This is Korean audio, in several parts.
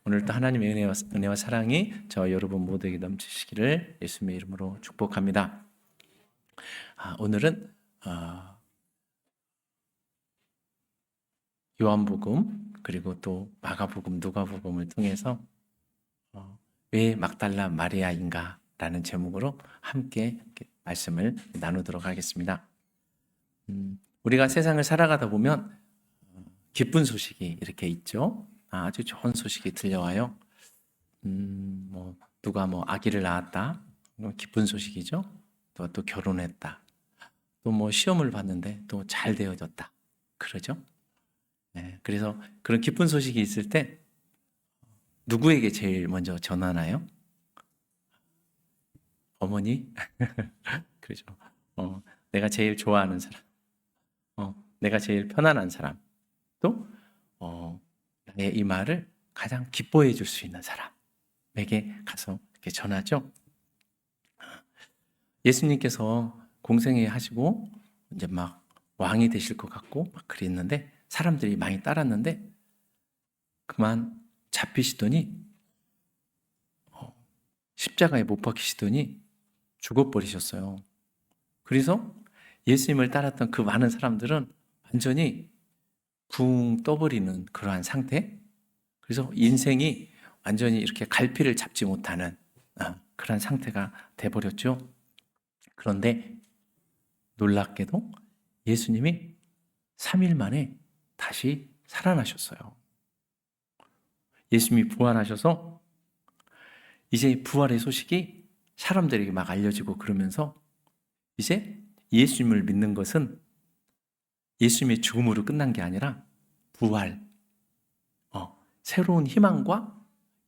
오늘도 하나님의 은혜와 사랑이 저 여러분 모두에게 넘치시기를 예수님의 이름으로 축복합니다. 오늘은 요한복음 그리고 또 마가복음, 누가복음을 통해서 왜 막달라 마리아인가 라는 제목으로 함께 말씀을 나누도록 하겠습니다. 우리가 세상을 살아가다 보면 기쁜 소식이 이렇게 있죠. 아주 좋은 소식이 들려와요. 누가 아기를 낳았다, 기쁜 소식이죠. 또 결혼했다, 또 시험을 봤는데 또 잘 되어졌다, 그러죠. 네, 그래서 그런 기쁜 소식이 있을 때 누구에게 제일 먼저 전하나요? 어머니? 그렇죠. 내가 제일 좋아하는 사람, 내가 제일 편안한 사람, 또 나의 이 말을 가장 기뻐해 줄 수 있는 사람에게 가서 이렇게 전하죠. 예수님께서 공생애 하시고 이제 막 왕이 되실 것 같고 막 그랬는데 사람들이 많이 따랐는데 그만 잡히시더니 십자가에 못 박히시더니 죽어버리셨어요. 그래서 예수님을 따랐던 그 많은 사람들은 완전히 붕 떠버리는 그러한 상태. 그래서 인생이 완전히 이렇게 갈피를 잡지 못하는 그런 상태가 돼버렸죠. 그런데 놀랍게도 예수님이 3일 만에 다시 살아나셨어요. 예수님이 부활하셔서 이제 부활의 소식이 사람들에게 막 알려지고 그러면서 이제 예수님을 믿는 것은 예수님의 죽음으로 끝난 게 아니라 부활, 새로운 희망과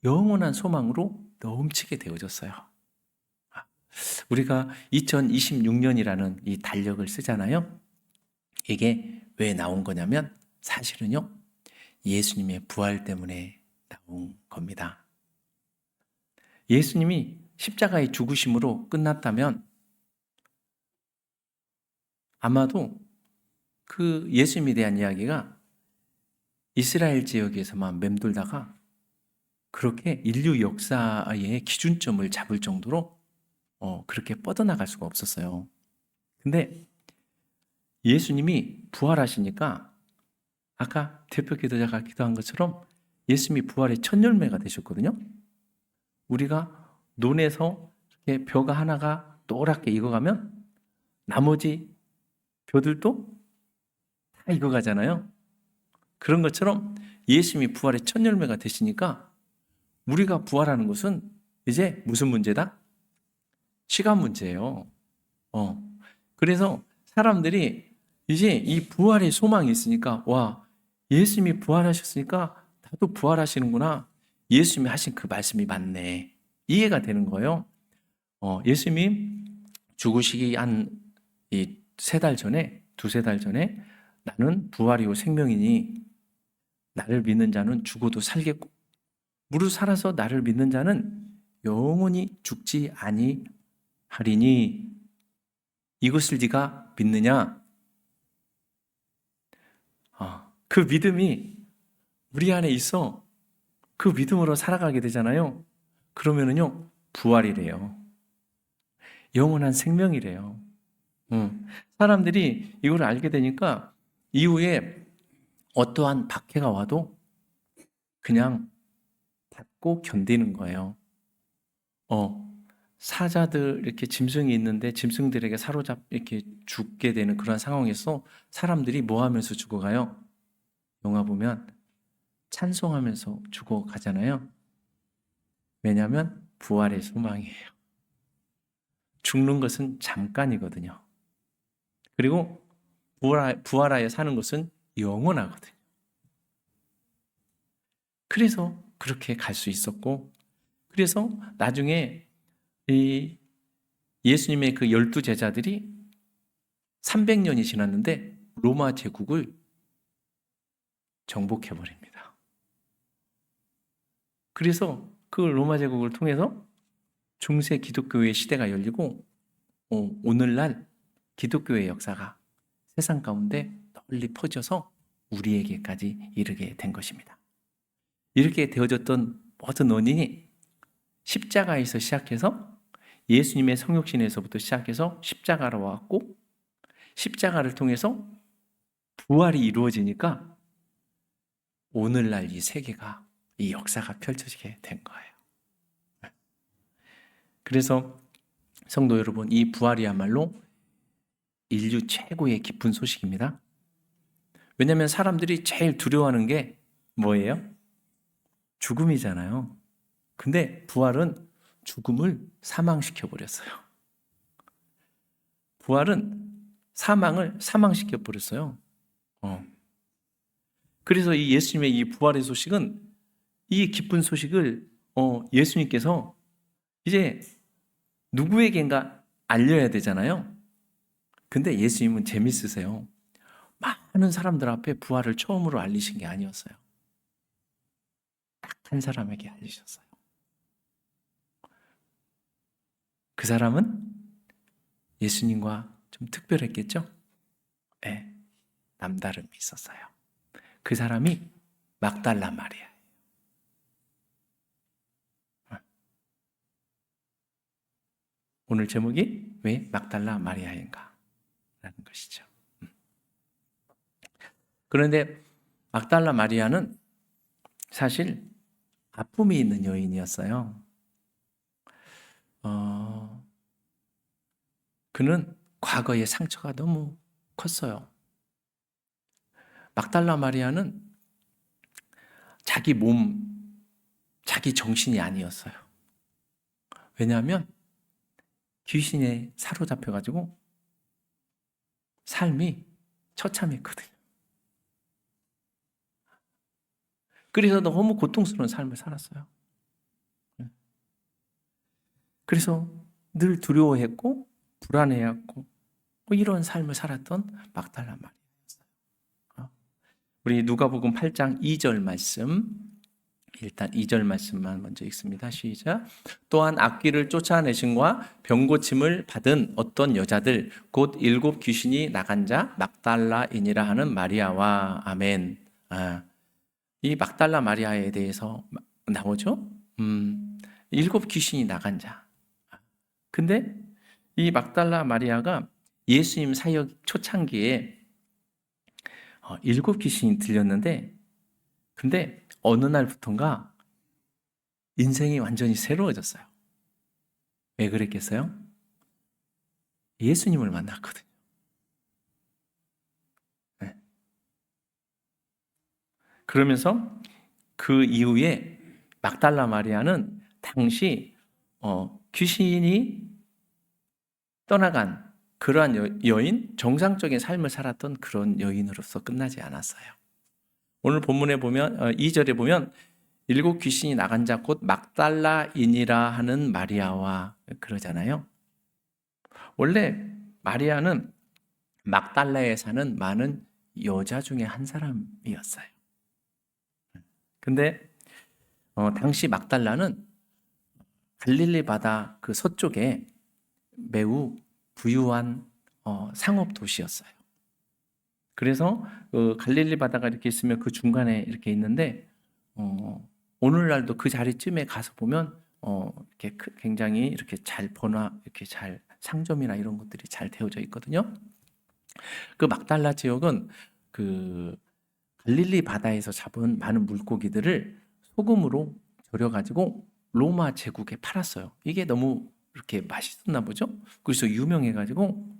영원한 소망으로 넘치게 되어졌어요. 우리가 2026년이라는 이 달력을 쓰잖아요. 이게 왜 나온 거냐면 사실은요, 예수님의 부활 때문에 나온 겁니다. 예수님이 십자가의 죽으심으로 끝났다면 아마도 그 예수님에 대한 이야기가 이스라엘 지역에서만 맴돌다가 그렇게 인류 역사의 기준점을 잡을 정도로 그렇게 뻗어나갈 수가 없었어요. 근데 예수님이 부활하시니까 아까 대표 기도자가 기도한 것처럼 예수님이 부활의 첫 열매가 되셨거든요. 우리가 논에서 이렇게 벼가 하나가 노랗게 익어가면 나머지 벼들도 다 익어가잖아요. 그런 것처럼 예수님이 부활의 첫 열매가 되시니까 우리가 부활하는 것은 이제 무슨 문제다? 시간 문제예요. 그래서 사람들이 이제 이 부활의 소망이 있으니까 와, 예수님이 부활하셨으니까 나도 부활하시는구나. 예수님이 하신 그 말씀이 맞네. 이해가 되는 거예요. 예수님이 죽으시기 한 이 3달 전에, 2-3달 전에 나는 부활이요 생명이니 나를 믿는 자는 죽어도 살겠고 무릇 살아서 나를 믿는 자는 영원히 죽지 아니하리니 이것을 네가 믿느냐? 그 믿음이 우리 안에 있어. 그 믿음으로 살아가게 되잖아요. 그러면은요, 부활이래요. 영원한 생명이래요. 사람들이 이걸 알게 되니까 이후에 어떠한 박해가 와도 그냥 받고 견디는 거예요. 사자들 이렇게 짐승이 있는데 짐승들에게 이렇게 죽게 되는 그런 상황에서 사람들이 뭐 하면서 죽어가요? 영화 보면 찬송하면서 죽어가잖아요. 왜냐하면 부활의 소망이에요. 죽는 것은 잠깐이거든요. 그리고 부활하여 사는 것은 영원하거든요. 그래서 그렇게 갈 수 있었고, 그래서 나중에 이 예수님의 그 12제자들이 300년이 지났는데 로마 제국을 정복해버립니다. 그래서 그 로마 제국을 통해서 중세 기독교의 시대가 열리고 오늘날 기독교의 역사가 세상 가운데 널리 퍼져서 우리에게까지 이르게 된 것입니다. 이렇게 되어졌던 모든 원인이 십자가에서 시작해서 예수님의 성육신에서부터 시작해서 십자가로 왔고, 십자가를 통해서 부활이 이루어지니까 오늘날 이 세계가, 이 역사가 펼쳐지게 된 거예요. 그래서 성도 여러분, 이 부활이야말로 인류 최고의 기쁜 소식입니다. 왜냐하면 사람들이 제일 두려워하는 게 뭐예요? 죽음이잖아요. 근데 부활은 죽음을 사망시켜 버렸어요. 부활은 사망을 사망시켜 버렸어요. 그래서 이 예수님의 이 부활의 소식은, 이 기쁜 소식을 예수님께서 이제 누구에겐가 알려야 되잖아요. 근데 예수님은 재밌으세요. 많은 사람들 앞에 부활을 처음으로 알리신 게 아니었어요. 딱 한 사람에게 알리셨어요. 그 사람은 예수님과 좀 특별했겠죠? 네, 남다름이 있었어요. 그 사람이 막달라 마리아예요. 오늘 제목이 왜 막달라 마리아인가? 라는 것이죠. 그런데 막달라 마리아는 사실 아픔이 있는 여인이었어요. 그는 과거의 상처가 너무 컸어요. 막달라 마리아는 자기 몸, 자기 정신이 아니었어요. 왜냐하면 귀신에 사로잡혀가지고 삶이 처참했거든요. 그래서 너무 고통스러운 삶을 살았어요. 그래서 늘 두려워했고 불안해했고 이런 삶을 살았던 막달라 마리아였어요. 우리 누가복음 8장 2절 말씀, 일단 2절 말씀만 먼저 읽습니다. 시작. 또한 악귀를 쫓아내심과 병고침을 받은 어떤 여자들 곧 7 귀신이 나간 자 막달라인이라 하는 마리아와. 아멘. 이 막달라 마리아에 대해서 나오죠. 7 귀신이 나간 자. 근데 이 막달라 마리아가 예수님 사역 초창기에 7 귀신이 들렸는데, 근데 어느 날부턴가 인생이 완전히 새로워졌어요. 왜 그랬겠어요? 예수님을 만났거든요. 네. 그러면서 그 이후에 막달라 마리아는 당시 귀신이 떠나간 그러한 여인, 정상적인 삶을 살았던 그런 여인으로서 끝나지 않았어요. 오늘 본문에 보면 2절에 보면 7 귀신이 나간 자 곧 막달라인이라 하는 마리아와 그러잖아요. 원래 마리아는 막달라에 사는 많은 여자 중에 한 사람이었어요. 근데 당시 막달라는 갈릴리 바다 그 서쪽에 매우 부유한 상업 도시였어요. 그래서 갈릴리 바다가 이렇게 있으면 그 중간에 이렇게 있는데 오늘날도 그 자리쯤에 가서 보면 이렇게 굉장히 이렇게 잘 이렇게 잘 상점이나 이런 것들이 잘 되어져 있거든요. 그 막달라 지역은 그 갈릴리 바다에서 잡은 많은 물고기들을 소금으로 절여가지고 로마 제국에 팔았어요. 이게 너무 이렇게 맛있었나 보죠. 그래서 유명해가지고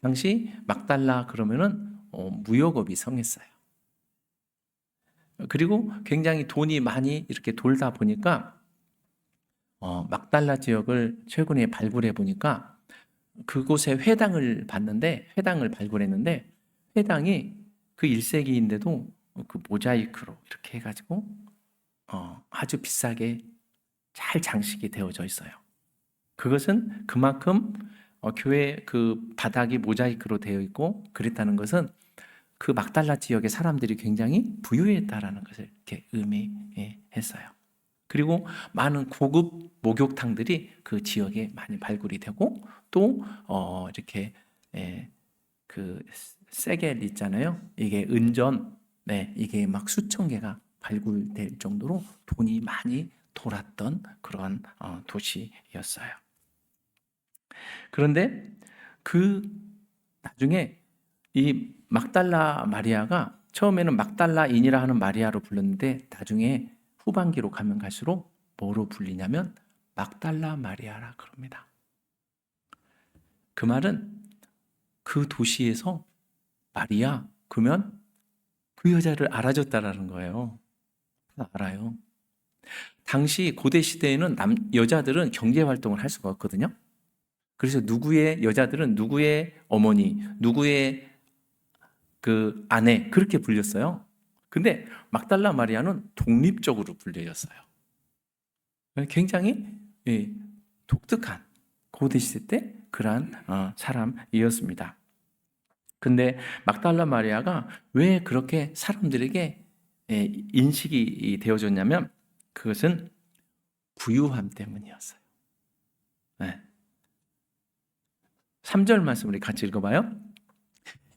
당시 막달라 그러면은 무역업이 성했어요. 그리고 굉장히 돈이 많이 이렇게 돌다 보니까 막달라 지역을 최근에 발굴해 보니까 그곳에 회당을 발굴했는데 회당이 그 1세기인데도 그 모자이크로 이렇게 해가지고 아주 비싸게 잘 장식이 되어져 있어요. 그것은 그만큼 교회 그 바닥이 모자이크로 되어 있고 그랬다는 것은 그 막달라 지역의 사람들이 굉장히 부유했다라는 것을 이렇게 의미했어요. 그리고 많은 고급 목욕탕들이 그 지역에 많이 발굴이 되고 또 이렇게 그 세겔 있잖아요. 이게 은전, 이게 막 수천 개가 발굴될 정도로 돈이 많이 돌았던 그런 도시였어요. 그런데 그 나중에 이 막달라 마리아가 처음에는 막달라인이라 하는 마리아로 불렀는데 나중에 후반기로 가면 갈수록 뭐로 불리냐면 막달라 마리아라 그럽니다. 그 말은 그 도시에서 마리아 그러면 그 여자를 알아줬다라는 거예요. 알아요. 당시 고대 시대에는 여자들은 경제 활동을 할 수가 없거든요. 그래서 누구의 여자들은 누구의 어머니, 누구의 그 아내 그렇게 불렸어요. 근데 막달라 마리아는 독립적으로 불려졌어요. 굉장히 독특한 고대 시대 때 그러한 사람이었습니다. 근데 막달라 마리아가 왜 그렇게 사람들에게 인식이 되어졌냐면 그것은 부유함 때문이었어요. 3절 말씀 우리 같이 읽어봐요.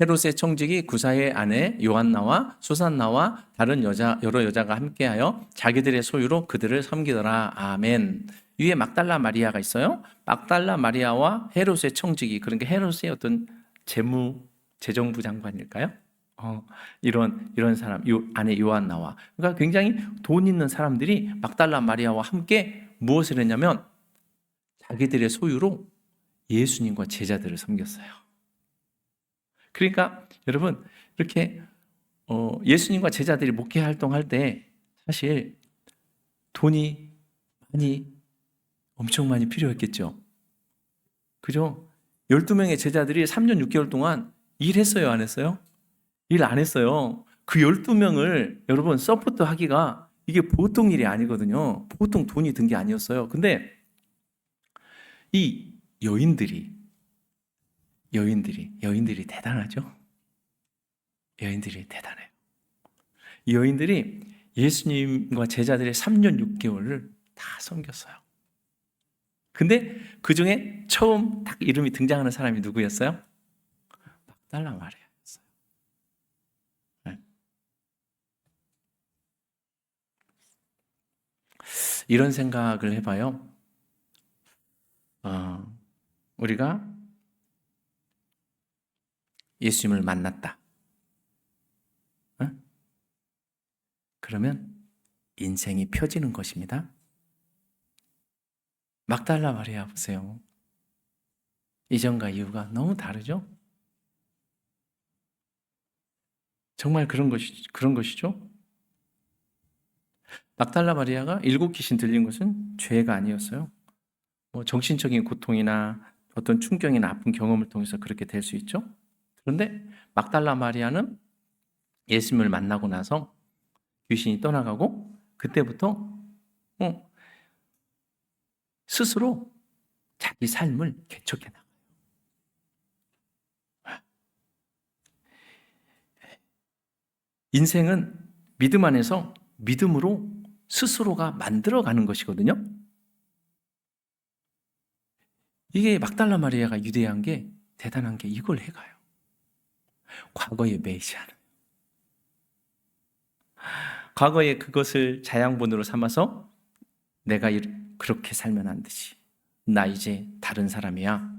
헤롯의 청직이 구사의 아내 요한나와 수산나와 다른 여러 여자가 함께하여 자기들의 소유로 그들을 섬기더라. 아멘. 위에 막달라 마리아가 있어요. 막달라 마리아와 헤롯의 청직이, 그러니까 헤롯의 어떤 재정부 장관일까요? 이런 사람, 요 안에 요한나와, 그러니까 굉장히 돈 있는 사람들이 막달라 마리아와 함께 무엇을 했냐면 자기들의 소유로 예수님과 제자들을 섬겼어요. 그러니까 여러분 이렇게 예수님과 제자들이 목회 활동할 때 사실 돈이 엄청 많이 필요했겠죠. 그죠? 12명의 제자들이 3년 6개월 동안 일했어요, 안 했어요? 일 안 했어요. 그 12명을 여러분 서포트 하기가 이게 보통 일이 아니거든요. 보통 돈이 든 게 아니었어요. 근데 이 여인들이 대단하죠? 여인들이 대단해요. 이 여인들이 예수님과 제자들의 3년 6개월을 다 섬겼어요. 근데 그 중에 처음 딱 이름이 등장하는 사람이 누구였어요? 막달라 마리아였어요. 네. 이런 생각을 해봐요. 우리가 예수님을 만났다. 그러면 인생이 펴지는 것입니다. 막달라 마리아 보세요. 이전과 이후가 너무 다르죠? 정말 그런 것이죠? 막달라 마리아가 7 귀신 들린 것은 죄가 아니었어요. 뭐 정신적인 고통이나 어떤 충격이나 아픈 경험을 통해서 그렇게 될 수 있죠. 그런데 막달라 마리아는 예수님을 만나고 나서 귀신이 떠나가고 그때부터 스스로 자기 삶을 개척해 나가요. 인생은 믿음 안에서 믿음으로 스스로가 만들어가는 것이거든요. 이게 막달라 마리아가 유대한 게 대단한 게 이걸 해가요. 과거에 매이지 않아요. 과거에 그것을 자양분으로 삼아서 내가 그렇게 살면 안 되지. 나 이제 다른 사람이야.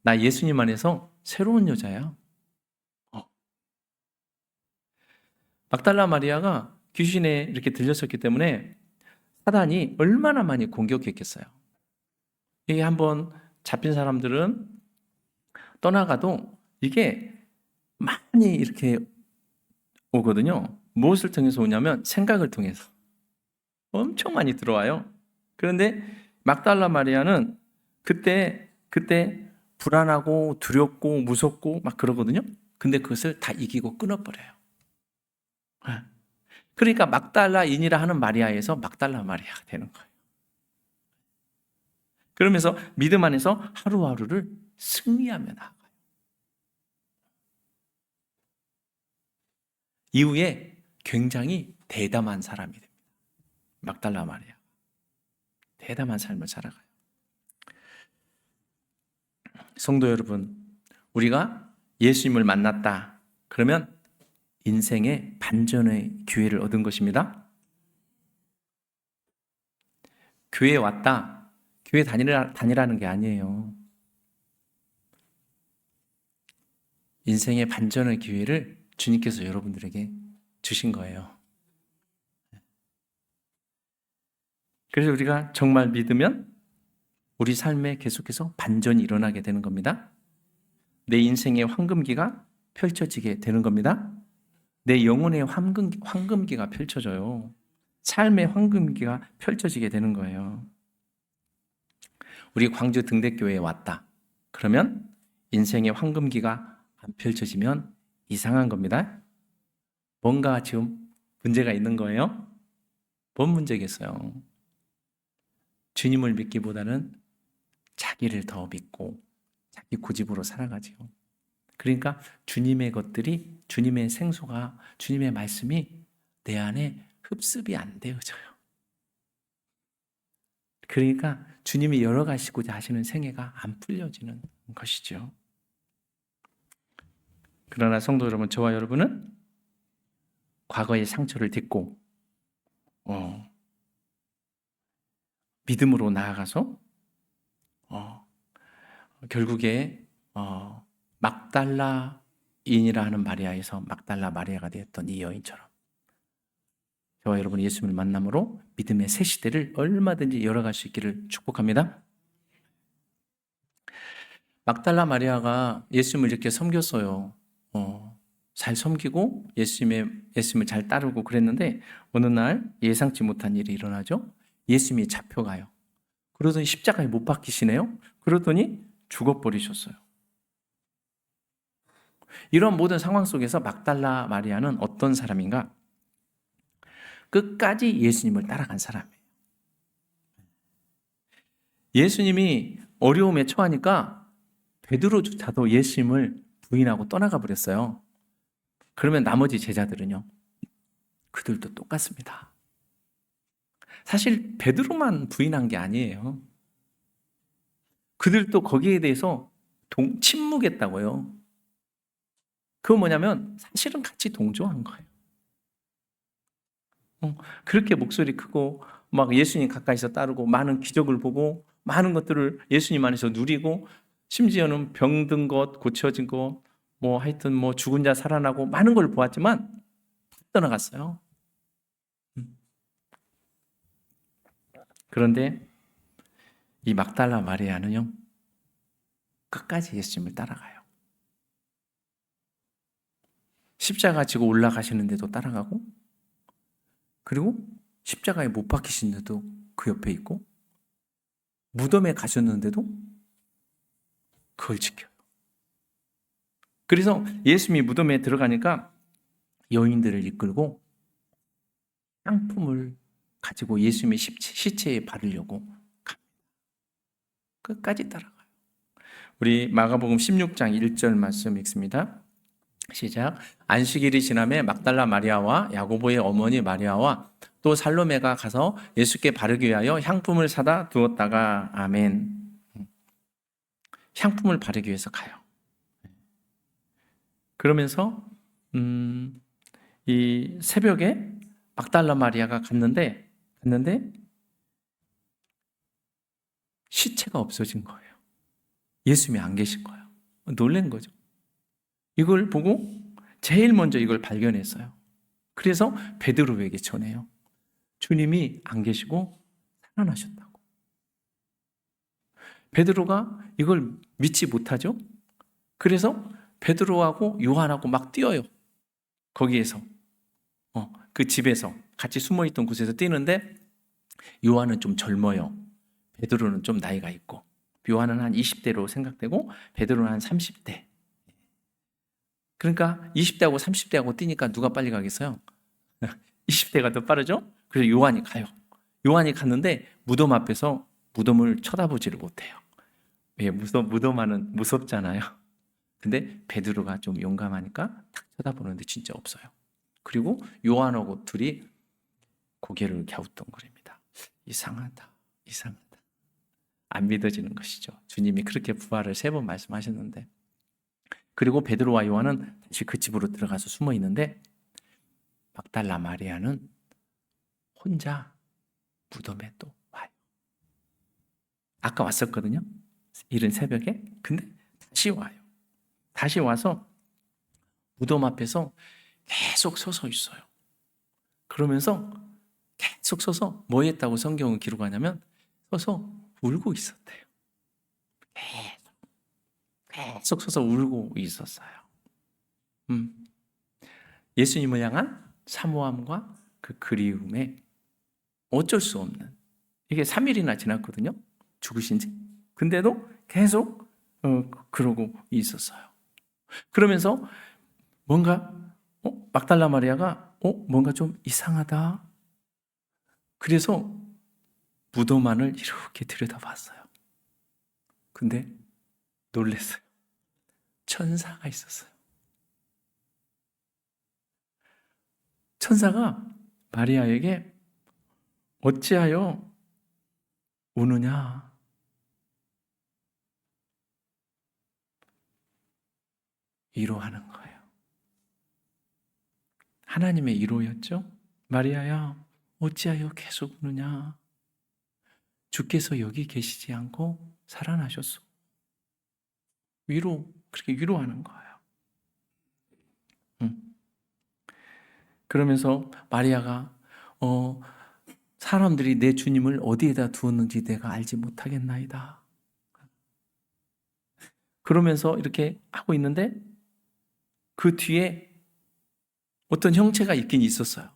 나 예수님 안에서 새로운 여자야. 막달라 마리아가 귀신에 이렇게 들렸었기 때문에 사단이 얼마나 많이 공격했겠어요. 이게 한번 잡힌 사람들은 떠나가도 이게 많이 이렇게 오거든요. 무엇을 통해서 오냐면 생각을 통해서 엄청 많이 들어와요. 그런데 막달라 마리아는 그때 불안하고 두렵고 무섭고 막 그러거든요. 근데 그것을 다 이기고 끊어버려요. 그러니까 막달라인이라 하는 마리아에서 막달라 마리아가 되는 거예요. 그러면서 믿음 안에서 하루하루를 승리하며 나아가요. 이후에 굉장히 대담한 사람이 됩니다. 막달라 마리아. 대담한 삶을 살아가요. 성도 여러분, 우리가 예수님을 만났다. 그러면 인생의 반전의 기회를 얻은 것입니다. 교회에 왔다. 교회 다니라는 게 아니에요. 인생의 반전의 기회를 주님께서 여러분들에게 주신 거예요. 그래서 우리가 정말 믿으면 우리 삶에 계속해서 반전이 일어나게 되는 겁니다. 내 인생의 황금기가 펼쳐지게 되는 겁니다. 내 영혼의 황금기가 펼쳐져요. 삶의 황금기가 펼쳐지게 되는 거예요. 우리 광주 등대교회에 왔다. 그러면 인생의 황금기가 안 펼쳐지면 이상한 겁니다. 뭔가 지금 문제가 있는 거예요. 뭔 문제겠어요? 주님을 믿기보다는 자기를 더 믿고 자기 고집으로 살아가지요. 그러니까 주님의 것들이, 주님의 생수가, 주님의 말씀이 내 안에 흡습이 안 되어져요. 그러니까 주님이 열어가시고자 하시는 생애가 안 풀려지는 것이죠. 그러나 성도 여러분, 저와 여러분은 과거의 상처를 딛고 믿음으로 나아가서 결국에 막달라인이라 하는 마리아에서 막달라 마리아가 되었던 이 여인처럼 저와 여러분 예수님을 만남으로 믿음의 새 시대를 얼마든지 열어갈 수 있기를 축복합니다. 막달라 마리아가 예수님을 이렇게 섬겼어요. 잘 섬기고 예수님을 잘 따르고 그랬는데 어느 날 예상치 못한 일이 일어나죠. 예수님이 잡혀가요. 그러더니 십자가에 못 박히시네요. 그러더니 죽어버리셨어요. 이런 모든 상황 속에서 막달라 마리아는 어떤 사람인가? 끝까지 예수님을 따라간 사람이에요. 예수님이 어려움에 처하니까 베드로조차도 예수님을 부인하고 떠나가 버렸어요. 그러면 나머지 제자들은요? 그들도 똑같습니다. 사실 베드로만 부인한 게 아니에요. 그들도 거기에 대해서 침묵했다고요. 그건 뭐냐면 사실은 같이 동조한 거예요. 그렇게 목소리 크고 막 예수님 가까이서 따르고 많은 기적을 보고 많은 것들을 예수님 안에서 누리고 심지어는 병든 것, 고쳐진 것, 하여튼 죽은 자 살아나고 많은 걸 보았지만 떠나갔어요. 그런데 이 막달라 마리아는요, 끝까지 예수님을 따라가요. 십자가 지고 올라가시는데도 따라가고, 그리고 십자가에 못 박히시는데도 그 옆에 있고, 무덤에 가셨는데도 그걸 지켜요. 그래서 예수님이 무덤에 들어가니까 여인들을 이끌고 향품을 가지고 예수님의 시체에 바르려고 갑니다. 끝까지 따라가요. 우리 마가복음 16장 1절 말씀 읽습니다. 시작. 안식일이 지남에 막달라 마리아와 야고보의 어머니 마리아와 또 살로메가 가서 예수께 바르기 위하여 향품을 사다 두었다가 아멘. 향품을 바르기 위해서 가요. 그러면서 이 새벽에 막달라 마리아가 갔는데 시체가 없어진 거예요. 예수님이 안 계신 거예요. 놀란 거죠. 이걸 보고 제일 먼저 이걸 발견했어요. 그래서 베드로에게 전해요. 주님이 안 계시고 살아나셨다고. 베드로가 이걸 믿지 못하죠. 그래서 베드로하고 요한하고 막 뛰어요. 거기에서 그 집에서 같이 숨어있던 곳에서 뛰는데 요한은 좀 젊어요. 베드로는 좀 나이가 있고 요한은 한 20대로 생각되고 베드로는 한 30대. 그러니까 20대하고 30대하고 뛰니까 누가 빨리 가겠어요? 20대가 더 빠르죠? 그래서 요한이 가요. 요한이 갔는데 무덤 앞에서 무덤을 쳐다보지를 못해요. 왜? 무덤 안은 무섭잖아요. 근데 베드로가 좀 용감하니까 딱 쳐다보는데 진짜 없어요. 그리고 요한하고 둘이 고개를 갸우뚱거립니다. 이상하다. 안 믿어지는 것이죠. 주님이 그렇게 부활을 3번 말씀하셨는데. 그리고 베드로와 요한은 다시 그 집으로 들어가서 숨어 있는데 막달라 마리아는 혼자 무덤에 또 와요. 아까 왔었거든요. 이른 새벽에. 근데 다시 와요. 다시 와서 무덤 앞에서 계속 서서 있어요. 그러면서 계속 서서 뭐 했다고 성경은 기록하냐면 서서 울고 있었대요. 계속 서서 울고 있었어요. 음. 예수님을 향한 사모함과 그 그리움에 어쩔 수 없는, 이게 3일이나 지났거든요. 죽으신 지. 근데도 계속 그러고 있었어요. 그러면서 뭔가 막달라 마리아가 뭔가 좀 이상하다. 그래서 무덤 안을 이렇게 들여다봤어요. 근데 놀랬어요. 천사가 있었어요. 천사가 마리아에게 어찌하여 우느냐? 위로하는 거예요. 하나님의 위로였죠? 마리아야, 어찌하여 계속 우느냐? 주께서 여기 계시지 않고 살아나셨소. 그렇게 위로하는 거예요. 그러면서 마리아가 사람들이 내 주님을 어디에다 두었는지 내가 알지 못하겠나이다. 그러면서 이렇게 하고 있는데 그 뒤에 어떤 형체가 있긴 있었어요.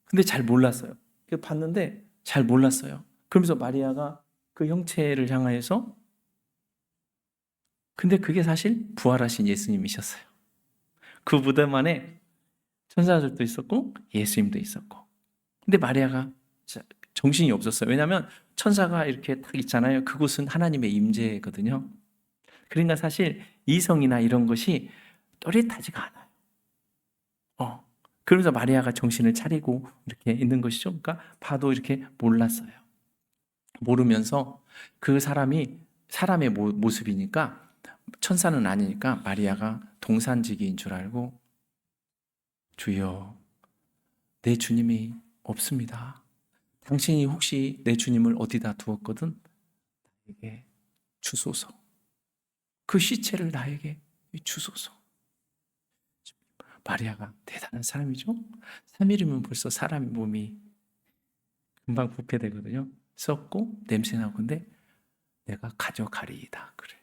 근데 잘 몰랐어요. 봤는데 잘 몰랐어요. 그러면서 마리아가 그 형체를 향하여서, 근데 그게 사실 부활하신 예수님이셨어요. 그 무덤 안에 천사들도 있었고 예수님도 있었고. 근데 마리아가 정신이 없었어요. 왜냐하면 천사가 이렇게 딱 있잖아요. 그곳은 하나님의 임재거든요. 그러니까 사실 이성이나 이런 것이 또렷하지가 않아요. 그러면서 마리아가 정신을 차리고 이렇게 있는 것이죠. 그러니까 봐도 이렇게 몰랐어요. 모르면서 그 사람이 사람의 모습이니까, 천사는 아니니까 마리아가 동산지기인 줄 알고, 주여, 내 주님이 없습니다. 당신이 혹시 내 주님을 어디다 두었거든 나에게 주소서. 그 시체를 나에게 주소서. 마리아가 대단한 사람이죠. 3일이면 벌써 사람 몸이 금방 부패되거든요. 썩고 냄새나고. 근데 내가 가져가리이다 그래요.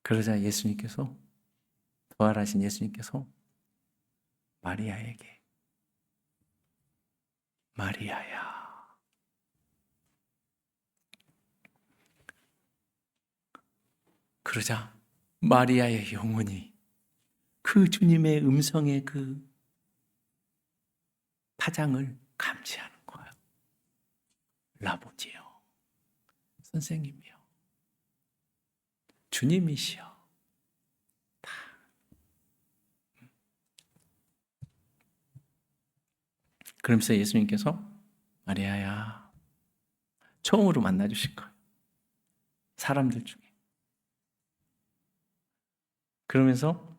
그러자 예수님께서, 부활하신 예수님께서 마리아에게, 마리아야. 그러자 마리아의 영혼이 그 주님의 음성의 그 파장을 감지하는 거예요. 라보지요. 선생님이요. 주님이시여. 그러면서 예수님께서 마리아야, 처음으로 만나주신 거예요. 사람들 중에. 그러면서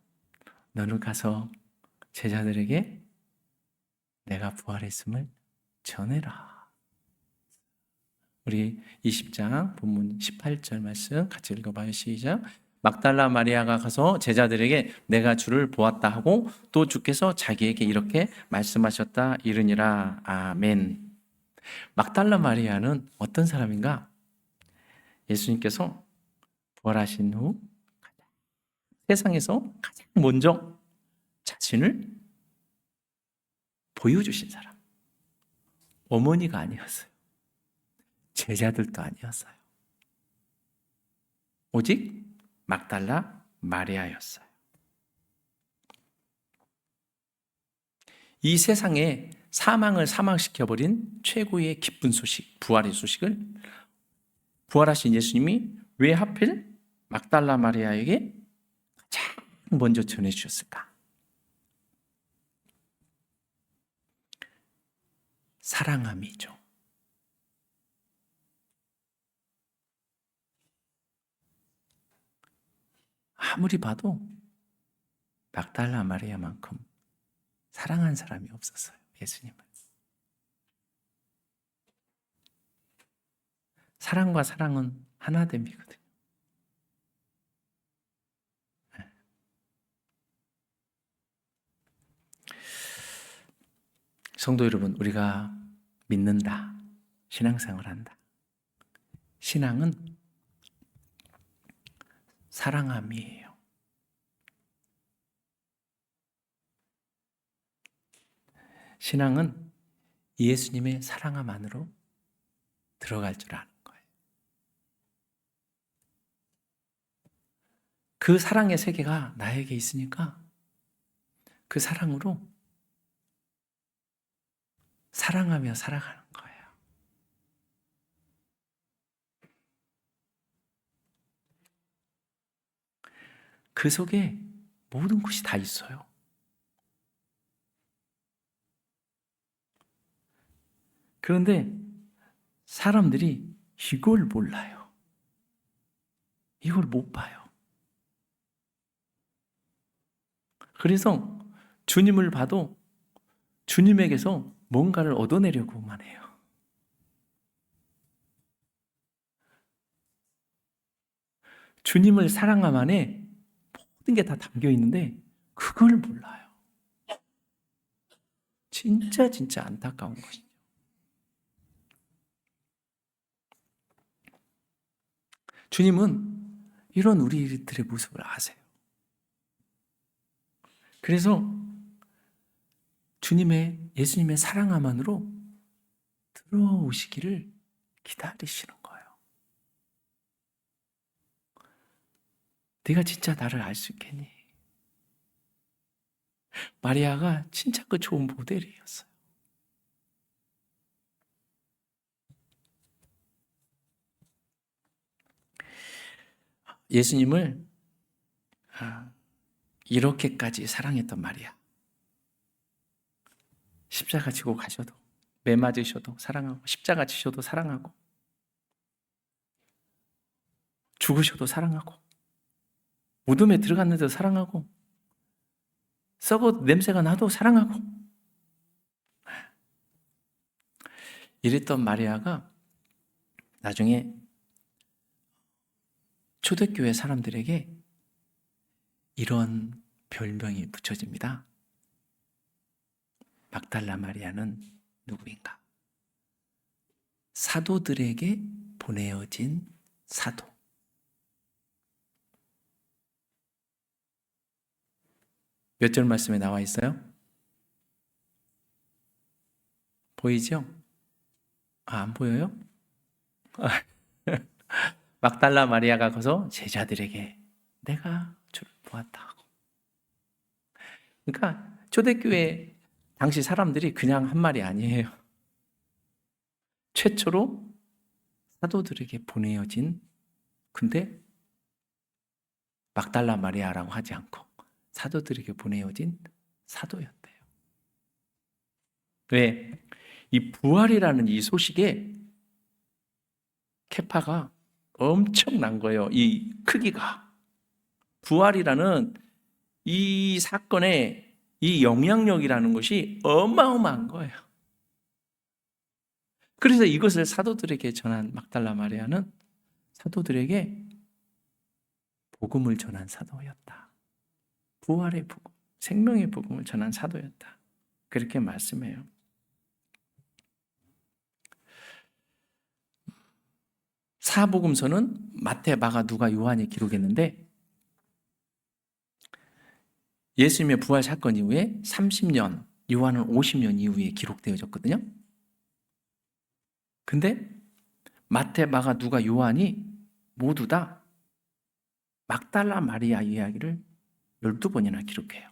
너는 가서 제자들에게 내가 부활했음을 전해라. 우리 20장 본문 18절 말씀 같이 읽어봐요. 시작. 막달라 마리아가 가서 제자들에게 내가 주를 보았다 하고 또 주께서 자기에게 이렇게 말씀하셨다 이르니라. 아멘. 막달라 마리아는 어떤 사람인가? 예수님께서 부활하신 후 세상에서 가장 먼저 자신을 보여주신 사람. 어머니가 아니었어요. 제자들도 아니었어요. 오직 막달라 마리아였어요. 이 세상에 사망을 사망시켜버린 최고의 기쁜 소식, 부활의 소식을 부활하신 예수님이 왜 하필 막달라 마리아에게 가장 먼저 전해주셨을까? 사랑함이죠. 아무리 봐도 막달라 마리아만큼 사랑한 사람이 없었어요. 예수님을. 사랑과 사랑은 하나됨이거든요. 성도 여러분, 우리가 믿는다, 신앙생활을 한다. 신앙은 사랑함이에요. 신앙은 예수님의 사랑함 안으로 들어갈 줄 아는 거예요. 그 사랑의 세계가 나에게 있으니까 그 사랑으로 사랑하며 살아가는 거예요. 그 속에 모든 것이 다 있어요. 그런데 사람들이 이걸 몰라요. 이걸 못 봐요. 그래서 주님을 봐도 주님에게서 뭔가를 얻어내려고만 해요. 주님을 사랑함 안에 모든 게 다 담겨 있는데 그걸 몰라요. 진짜 안타까운 것이죠. 주님은 이런 우리들의 모습을 아세요. 그래서 예수님의 사랑함 안으로 들어오시기를 기다리시는 거예요. 네가 진짜 나를 알 수 있겠니? 마리아가 진짜 그 좋은 모델이었어요. 예수님을 이렇게까지 사랑했던 마리아. 십자가 지고 가셔도, 매 맞으셔도 사랑하고, 십자가 지셔도 사랑하고, 죽으셔도 사랑하고, 무덤에 들어갔는데도 사랑하고, 썩어 냄새가 나도 사랑하고. 이랬던 마리아가 나중에 초대교회 사람들에게 이런 별명이 붙여집니다. 막달라 마리아는 누구인가? 사도들에게 보내어진 사도. 몇 절 말씀에 나와 있어요? 보이죠? 안 보여요? 막달라 마리아가 가서 제자들에게 내가 주를 보았다 하고. 그러니까 초대교회 당시 사람들이 그냥 한 말이 아니에요. 최초로 사도들에게 보내어진, 근데 막달라 마리아라고 하지 않고 사도들에게 보내어진 사도였대요. 왜? 이 부활이라는 이 소식에 케파가 엄청난 거예요. 이 크기가. 부활이라는 이 사건의 이 영향력이라는 것이 어마어마한 거예요. 그래서 이것을 사도들에게 전한 막달라 마리아는 사도들에게 복음을 전한 사도였다. 부활의 복음, 생명의 복음을 전한 사도였다. 그렇게 말씀해요. 사복음서는 마태, 마가, 누가, 요한이 기록했는데 예수님의 부활 사건 이후에 30년, 요한은 50년 이후에 기록되어졌거든요. 근데 마태, 마가, 누가, 요한이 모두 다 막달라 마리아 이야기를 12번이나 기록해요.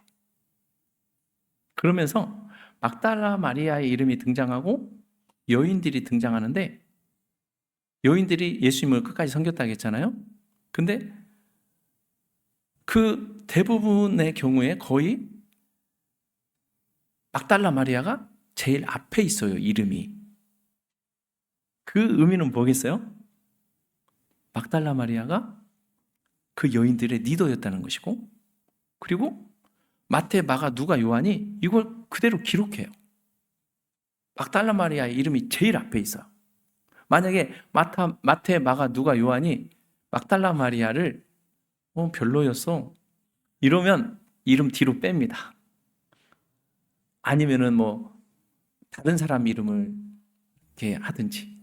그러면서 막달라 마리아의 이름이 등장하고 여인들이 등장하는데 여인들이 예수님을 끝까지 섬겼다고 했잖아요. 근데 그 대부분의 경우에 거의 막달라 마리아가 제일 앞에 있어요, 이름이. 그 의미는 뭐겠어요? 막달라 마리아가 그 여인들의 리더였다는 것이고, 그리고 마태, 마가, 누가, 요한이 이걸 그대로 기록해요. 막달라 마리아의 이름이 제일 앞에 있어요. 만약에 마태, 마가, 누가, 요한이 막달라 마리아를 별로였어 이러면 이름 뒤로 뺍니다. 아니면은 뭐 다른 사람 이름을 이렇게 하든지.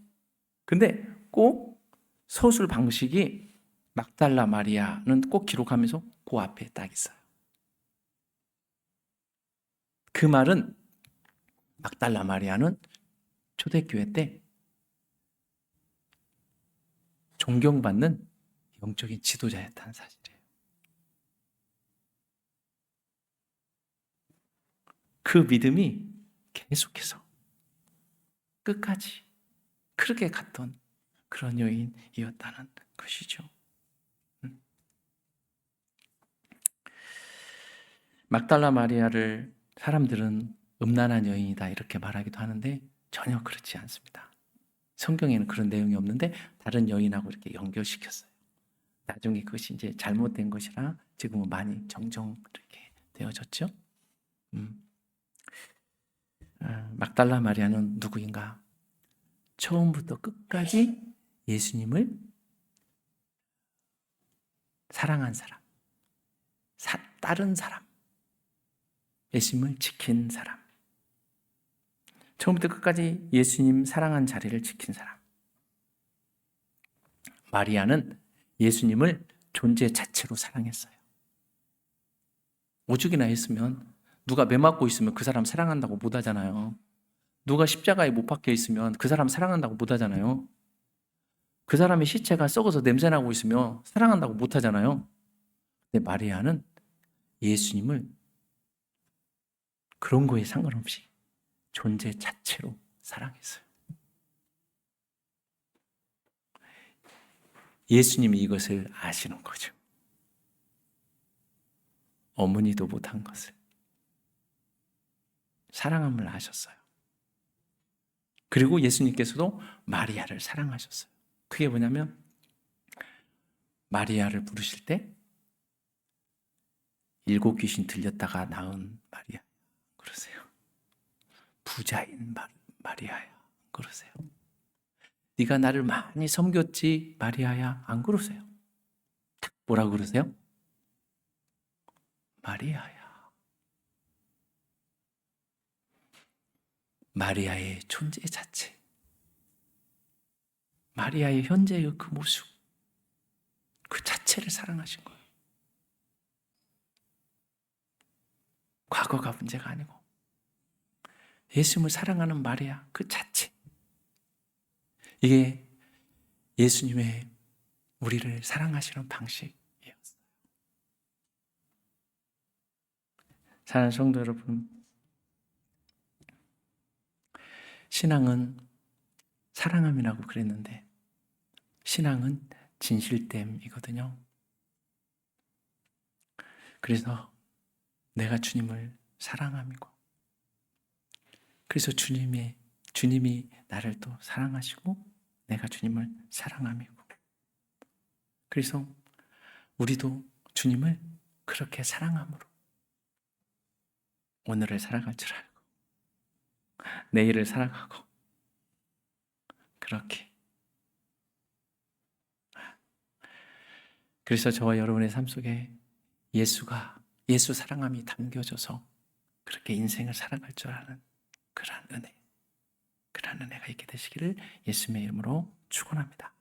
근데 꼭 서술 방식이 막달라 마리아는 꼭 기록하면서 그 앞에 딱 있어요. 그 말은 막달라 마리아는 초대교회 때 존경받는 영적인 지도자였다는 사실이에요. 그 믿음이 계속해서 끝까지 그렇게 갔던 그런 여인이었다는 것이죠. 막달라 마리아를 사람들은 음란한 여인이다 이렇게 말하기도 하는데 전혀 그렇지 않습니다. 성경에는 그런 내용이 없는데 다른 여인하고 이렇게 연결시켰어요. 나중에 그것이 이제 잘못된 것이라 지금은 많이 정정 이렇게 되어졌죠. 막달라 마리아는 누구인가? 처음부터 끝까지 예수님을 사랑한 사람, 따른 사람, 예수님을 지킨 사람, 처음부터 끝까지 예수님 사랑한 자리를 지킨 사람. 마리아는 예수님을 존재 자체로 사랑했어요. 오죽이나 했으면 누가 매 맞고 있으면 그 사람 사랑한다고 못 하잖아요. 누가 십자가에 못 박혀 있으면 그 사람 사랑한다고 못 하잖아요. 그 사람의 시체가 썩어서 냄새나고 있으면 사랑한다고 못 하잖아요. 근데 마리아는 예수님을 그런 거에 상관없이 존재 자체로 사랑했어요. 예수님이 이것을 아시는 거죠. 어머니도 못한 것을 사랑함을 아셨어요. 그리고 예수님께서도 마리아를 사랑하셨어요. 그게 뭐냐면 마리아를 부르실 때 7 귀신 들렸다가 나은 마리아 그러세요. 부자인 마리아야 그러세요. 네가 나를 많이 섬겼지 마리아야 안 그러세요. 뭐라고 그러세요? 마리아야. 마리아의 존재 자체, 마리아의 현재의 그 모습, 그 자체를 사랑하신 거예요. 과거가 문제가 아니고 예수님을 사랑하는 마리아 그 자체. 이게 예수님의 우리를 사랑하시는 방식이었어요. 사랑하는 성도 여러분, 신앙은 사랑함이라고 그랬는데 신앙은 진실됨이거든요. 그래서 내가 주님을 사랑함이고 그래서 주님이 나를 또 사랑하시고 내가 주님을 사랑함이고 그래서 우리도 주님을 그렇게 사랑함으로 오늘을 살아갈 줄 알고 내일을 살아가고 그렇게 그래서 저와 여러분의 삶 속에 예수 사랑함이 담겨져서 그렇게 인생을 살아갈 줄 아는 그러한 은혜가 있게 되시기를 예수님의 이름으로 축원합니다.